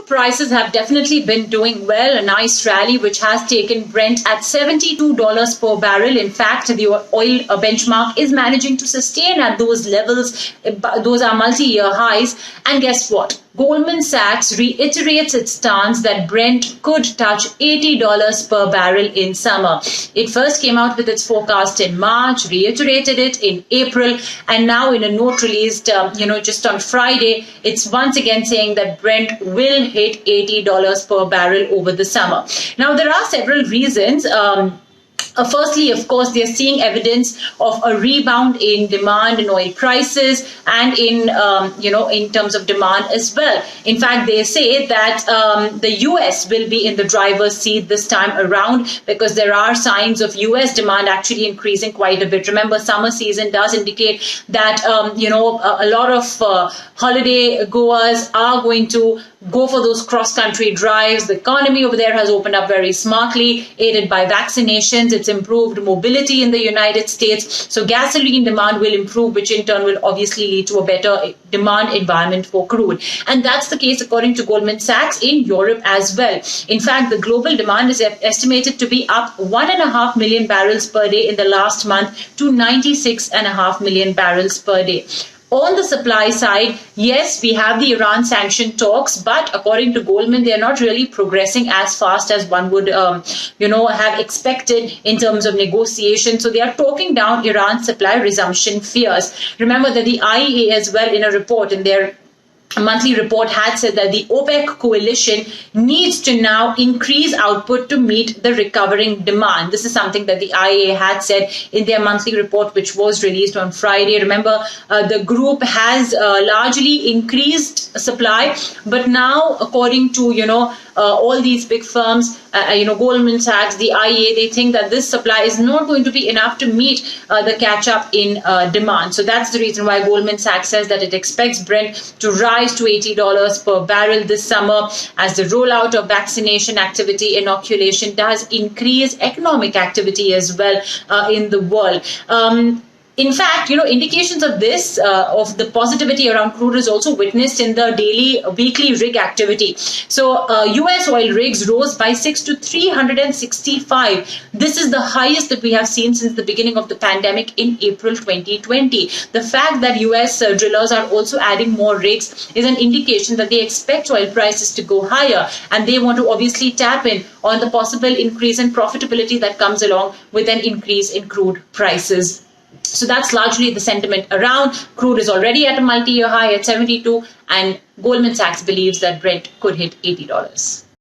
crude prices have definitely been doing well. A nice rally which has taken Brent at $72 per barrel. In fact, the oil benchmark is managing to sustain at those levels. Those are multi-year highs. And guess what? Goldman Sachs reiterates its stance that Brent could touch $80 per barrel in summer. It first came out with its forecast in March, reiterated it in April, and now in a note released, just on Friday, it's once again saying that Brent will hit $80 per barrel over the summer. Now, there are several reasons. Firstly, of course, they are seeing evidence of a rebound in demand in oil prices and in terms of demand as well. In fact, they say that the U.S. will be in the driver's seat this time around because there are signs of U.S. demand actually increasing quite a bit. Remember, summer season does indicate that, a lot of holiday goers are going to go for those cross-country drives. The economy over there has opened up very smartly, aided by vaccinations. It's improved mobility in the United States. So gasoline demand will improve, which in turn will obviously lead to a better demand environment for crude. And that's the case according to Goldman Sachs in Europe as well. In fact, the global demand is estimated to be up 1.5 million barrels per day in the last month to 96.5 million barrels per day. On the supply side, yes, we have the Iran sanction talks, but according to Goldman, they are not really progressing as fast as one would, have expected in terms of negotiation. So they are talking down Iran's supply resumption fears. Remember that the IEA as well, in a report in their monthly report, had said that the OPEC coalition needs to now increase output to meet the recovering demand. This is something that the IEA had said in their monthly report, which was released on Friday. Remember, the group has largely increased supply, but now, according to, all these big firms, Goldman Sachs, the IEA, they think that this supply is not going to be enough to meet the catch-up in demand. So that's the reason why Goldman Sachs says that it expects Brent to rise to $80 per barrel this summer as the rollout of vaccination activity, inoculation does increase economic activity as well in the world. In fact, indications of this, of the positivity around crude is also witnessed in the daily, weekly rig activity. So, U.S. oil rigs rose by 6 to 365. This is the highest that we have seen since the beginning of the pandemic in April 2020. The fact that U.S. drillers are also adding more rigs is an indication that they expect oil prices to go higher, and they want to obviously tap in on the possible increase in profitability that comes along with an increase in crude prices. So that's largely the sentiment around. Crude is already at a multi-year high at 72, and Goldman Sachs believes that Brent could hit $80.